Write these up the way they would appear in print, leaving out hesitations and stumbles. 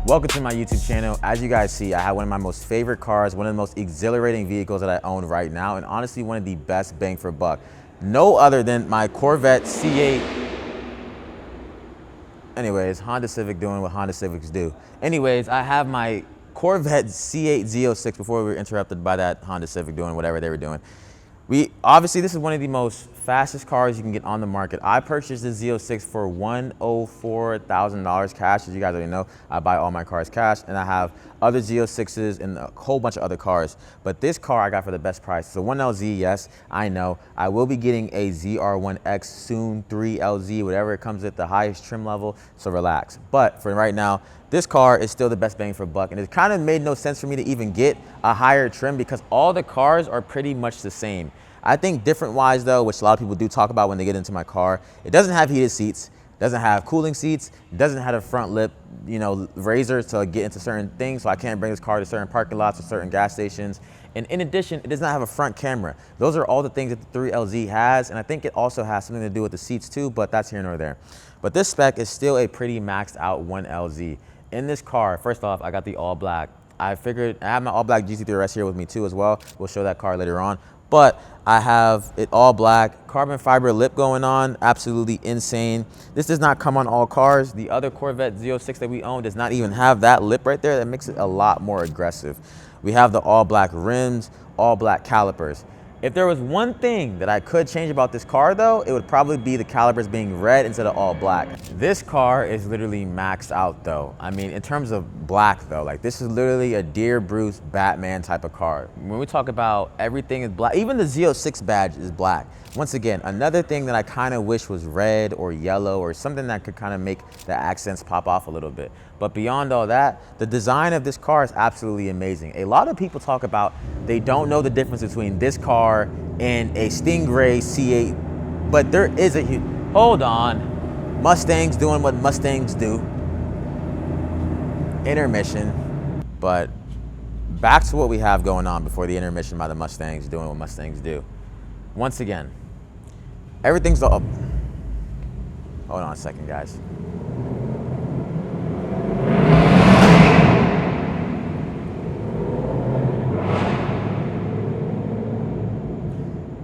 Welcome to my YouTube channel. As you guys see, I have one of my most favorite cars, one of the most exhilarating vehicles that I own right now, and honestly one of the best bang for buck. No other than my Corvette C8. Anyways, Honda Civic doing what Honda Civics do. Anyways, I have my Corvette C8 Z06 before we were interrupted by that Honda Civic doing whatever they were doing. Obviously, this is one of the most fastest cars you can get on the market. I purchased this Z06 for $104,000 cash. As you guys already know, I buy all my cars cash, and I have other Z06s and a whole bunch of other cars. But this car I got for the best price. So 1LZ, yes, I know. I will be getting a ZR1X soon, 3LZ, whatever it comes at the highest trim level, so relax. But for right now, this car is still the best bang for buck, and it kind of made no sense for me to even get a higher trim because all the cars are pretty much the same. I think different wise though, which a lot of people do talk about when they get into my car, it doesn't have heated seats, doesn't have cooling seats, doesn't have a front lip, razor to get into certain things, so I can't bring this car to certain parking lots or certain gas stations. And in addition, it does not have a front camera. Those are all the things that the 3LZ has, and I think it also has something to do with the seats too, but that's here nor there. But this spec is still a pretty maxed out 1LZ. In this car, first off, I got the all black. I figured I have my all black GT3 RS here with me too as well. We'll show that car later on. But I have it all black, carbon fiber lip going on, absolutely insane. This does not come on all cars. The other Corvette Z06 that we own does not even have that lip right there. That makes it a lot more aggressive. We have the all black rims, all black calipers. If there was one thing that I could change about this car though, it would probably be the calipers being red instead of all black. This car is literally maxed out though. I mean, in terms of black though, like this is literally a Dear Bruce Batman type of car. When we talk about everything is black, even the Z06 badge is black. Once again, another thing that I kind of wish was red or yellow or something that could kind of make the accents pop off a little bit. But beyond all that, the design of this car is absolutely amazing. A lot of people talk about they don't know the difference between this car and a Stingray C8, but there is a huge, hold on, Mustangs doing what Mustangs do. Intermission, but back to what we have going on before the intermission by the Mustangs doing what Mustangs do. Once again, everything's up. Hold on a second, guys.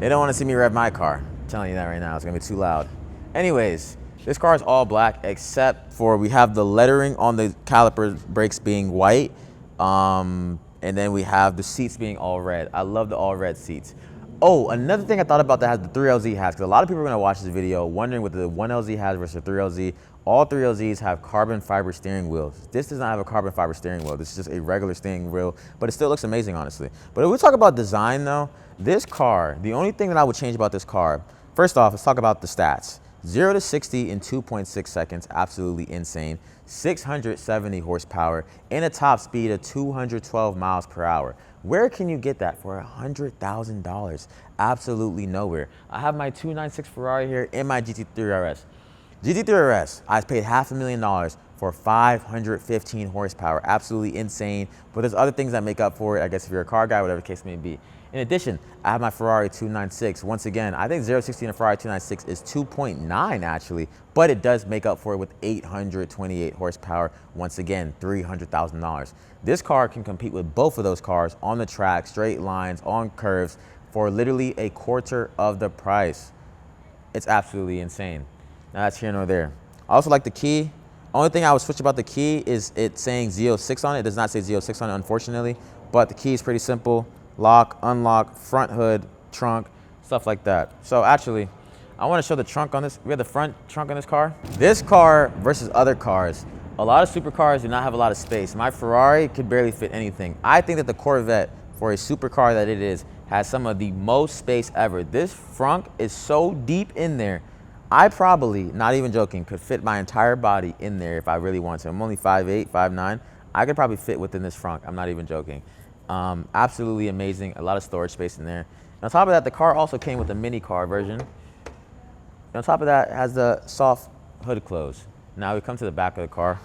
They don't want to see me rev my car. I'm telling you that right now. It's going to be too loud. Anyways, this car is all black except for we have the lettering on the caliper brakes being white. And then we have the seats being all red. I love the all red seats. Oh, another thing I thought about that has the 3LZ has, because a lot of people are going to watch this video wondering what the 1LZ has versus the 3LZ. All 3LZs have carbon fiber steering wheels. This does not have a carbon fiber steering wheel. This is just a regular steering wheel, but it still looks amazing, honestly. But if we talk about design though, this car, the only thing that I would change about this car, first off, let's talk about the stats. 0 to 60 in 2.6 seconds, absolutely insane. 670 horsepower and a top speed of 212 miles per hour. Where can you get that for $100,000? Absolutely nowhere. I have my 296 Ferrari here in my GT3 RS. GT3 RS, I paid $500,000 for 515 horsepower. Absolutely insane. But there's other things that make up for it, I guess if you're a car guy, whatever the case may be. In addition, I have my Ferrari 296. Once again, I think 060 in a Ferrari 296 is 2.9 actually, but it does make up for it with 828 horsepower. Once again, $300,000. This car can compete with both of those cars on the track, straight lines, on curves, for literally a quarter of the price. It's absolutely insane. Now that's here nor there. I also like the key. Only thing I would switch about the key is it saying Z06 on it. It does not say Z06 on it, unfortunately, but the key is pretty simple. Lock, unlock, front hood, trunk, stuff like that. So actually, I want to show the trunk on this. We have the front trunk on this car. This car versus other cars, a lot of supercars do not have a lot of space. My Ferrari could barely fit anything. I think that the Corvette, for a supercar that it is, has some of the most space ever. This front is so deep in there. I probably, not even joking, could fit my entire body in there if I really wanted to. I'm only 5'8", 5'9". I could probably fit within this front. I'm not even joking. Absolutely amazing. A lot of storage space in there. And on top of that, the car also came with a mini car version. And on top of that, it has the soft hood close. Now we come to the back of the car.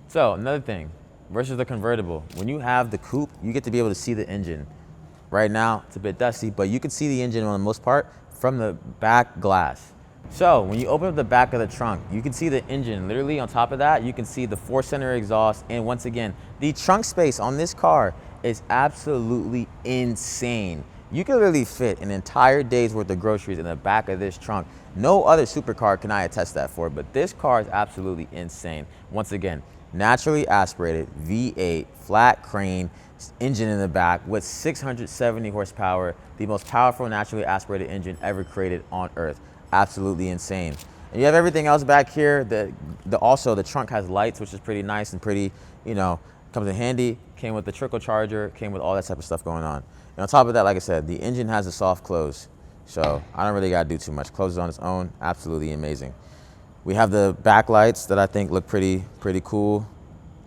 So another thing, versus the convertible, when you have the coupe, you get to be able to see the engine. Right now, it's a bit dusty, but you can see the engine on the most part. from the back glass. So when you open up the back of the trunk, you can see the engine. Literally on top of that, you can see the 4-cylinder exhaust. And once again, the trunk space on this car is absolutely insane. You can literally fit an entire day's worth of groceries in the back of this trunk. No other supercar can I attest that for, but this car is absolutely insane. Once again, naturally aspirated V8 flat crane engine in the back with 670 horsepower, the most powerful naturally aspirated engine ever created on Earth. Absolutely insane. And you have everything else back here. Also the trunk has lights, which is pretty nice and pretty, you know, comes in handy. Came with the trickle charger, came with all that type of stuff going on. And on top of that, like I said, the engine has a soft close. So I don't really gotta do too much. Closes on its own, absolutely amazing. We have the backlights that I think look pretty cool.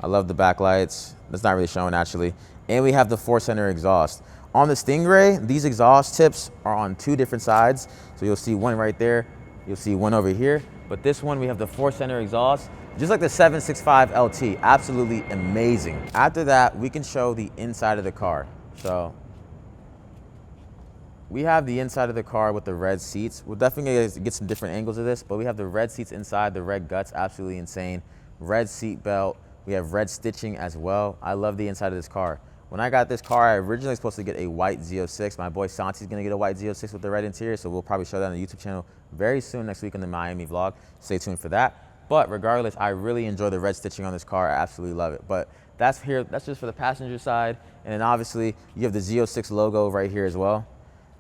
I love the backlights. That's not really showing actually. And we have the 4-cylinder exhaust. On the Stingray, these exhaust tips are on 2 different sides. So you'll see one right there, you'll see one over here. But this one, we have the 4-cylinder exhaust, just like the 765 LT, absolutely amazing. After that, we can show the inside of the car. So we have the inside of the car with the red seats. We'll definitely get some different angles of this, but we have the red seats inside, the red guts, absolutely insane. Red seat belt, we have red stitching as well. I love the inside of this car. When I got this car, I originally was supposed to get a white Z06. My boy Santi's gonna get a white Z06 with the red interior, so we'll probably show that on the YouTube channel very soon next week in the Miami vlog. Stay tuned for that. But regardless, I really enjoy the red stitching on this car. I absolutely love it. But that's just for the passenger side. And then obviously you have the Z06 logo right here as well.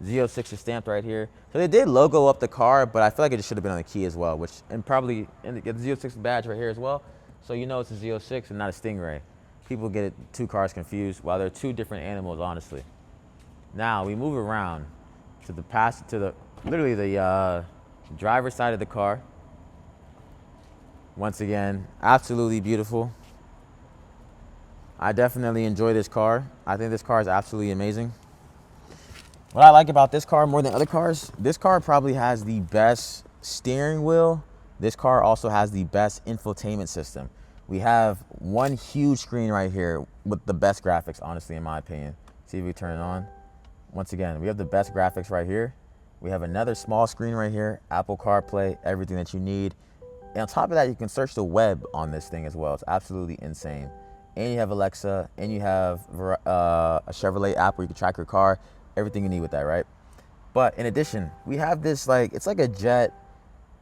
Z06 is stamped right here. So they did logo up the car, but I feel like it just should have been on the key as well, and probably the Z06 badge right here as well. So you know it's a Z06 and not a Stingray. People get 2 cars confused while they're 2 different animals, honestly. Now we move around to literally the driver's side of the car. Once again, absolutely beautiful. I definitely enjoy this car. I think this car is absolutely amazing. What I like about this car more than other cars, this car probably has the best steering wheel. This car also has the best infotainment system. We have one huge screen right here with the best graphics, honestly, in my opinion. See if we turn it on. Once again, we have the best graphics right here. We have another small screen right here, Apple CarPlay, everything that you need. And on top of that, you can search the web on this thing as well. It's absolutely insane. And you have Alexa, and you have a Chevrolet app where you can track your car, everything you need with that, right? But in addition, we have this, it's like a jet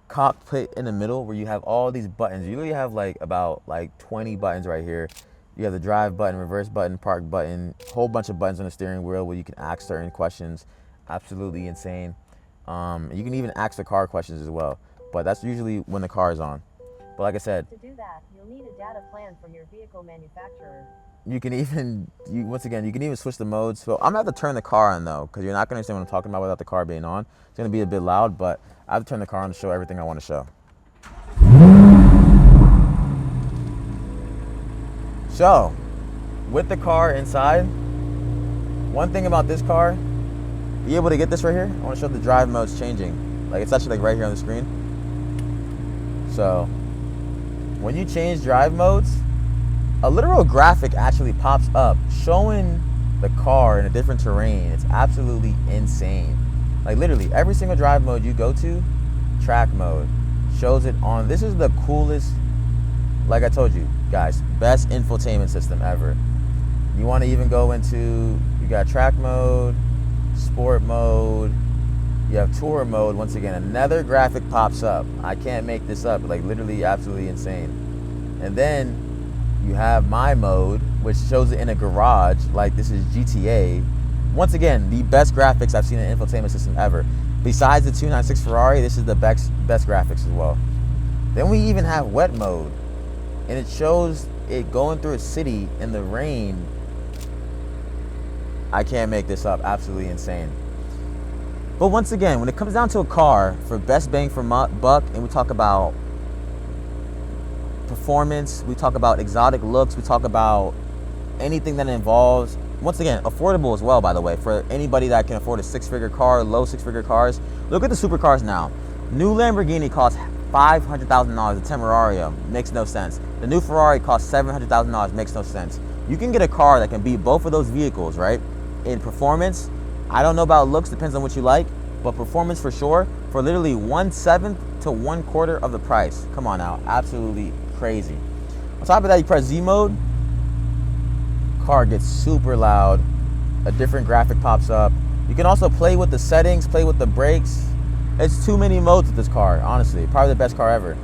cockpit in the middle where you have all these buttons. You really have about 20 buttons right here. You have the drive button, reverse button, park button, whole bunch of buttons on the steering wheel where you can ask certain questions. Absolutely insane. You can even ask the car questions as well, but that's usually when the car is on. But like I said, to do that, you'll need a data plan from your vehicle manufacturer. You can even, once again, you can even switch the modes. So I'm gonna have to turn the car on though, because you're not gonna understand what I'm talking about without the car being on. It's gonna be a bit loud, but I have to turn the car on to show everything I want to show. So, with the car inside, one thing about this car, you able to get this right here? I want to show the drive modes changing. It's actually right here on the screen. So, when you change drive modes, a literal graphic actually pops up showing the car in a different terrain. It's absolutely insane. Literally every single drive mode you go to, track mode, shows it on. This is the coolest, like I told you guys, best infotainment system ever. You want to even go into, you got track mode, sport mode, you have tour mode. Once again, another graphic pops up. I can't make this up, literally absolutely insane. And then you have my mode, which shows it in a garage, this is GTA. Once again, the best graphics I've seen in an infotainment system ever. Besides the 296 Ferrari, this is the best graphics as well. Then we even have wet mode, and it shows it going through a city in the rain. I can't make this up, absolutely insane. But once again, when it comes down to a car for best bang for buck, and we talk about performance, we talk about exotic looks, we talk about anything that involves, once again, affordable as well, by the way, for anybody that can afford a 6-figure car, low 6-figure cars. Look at the supercars now. New Lamborghini costs $500,000. The Temerario makes no sense. The new Ferrari costs $700,000, makes no sense. You can get a car that can beat both of those vehicles, right? In performance, I don't know about looks, depends on what you like, but performance for sure for literally 1/7 to 1/4 of the price. Come on now, absolutely crazy. On top of that, you press Z mode, car gets super loud, a different graphic pops up. You can also play with the settings, play with the brakes. It's too many modes with this car, honestly. Probably the best car ever.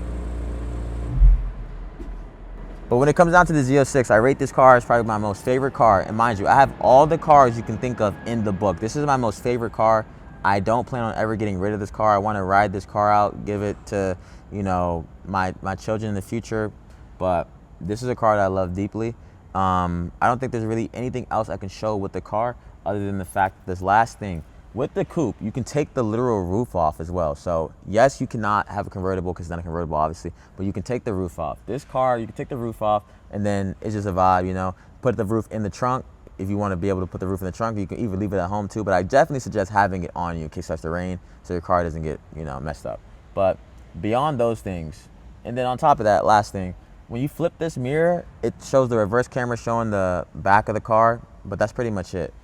But when it comes down to the Z06, I rate this car as probably my most favorite car. And mind you, I have all the cars you can think of in the book. This is my most favorite car. I don't plan on ever getting rid of this car. I want to ride this car out, give it to, you know, my children in the future. But this is a car that I love deeply. I don't think there's really anything else I can show with the car other than the fact that this last thing. With the coupe, you can take the literal roof off as well. So yes, you cannot have a convertible because it's not a convertible, obviously, but you can take the roof off. This car, you can take the roof off, and then it's just a vibe, you know. Put the roof in the trunk. If you want to be able to put the roof in the trunk, you can even leave it at home too, but I definitely suggest having it on you in case it starts to rain so your car doesn't get, you know, messed up. But beyond those things, and then on top of that, last thing, when you flip this mirror, it shows the reverse camera showing the back of the car, but that's pretty much it.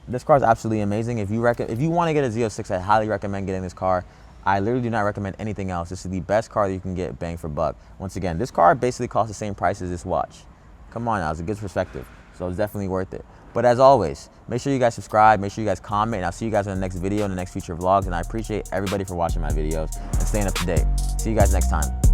This car is absolutely amazing. If you want to get a Z06, I highly recommend getting this car. I literally do not recommend anything else. This is the best car that you can get bang for buck. Once again, this car basically costs the same price as this watch. Come on now, it's a good perspective. So it's definitely worth it. But as always, make sure you guys subscribe, make sure you guys comment, and I'll see you guys in the next video, in the next future vlogs. And I appreciate everybody for watching my videos and staying up to date. See you guys next time.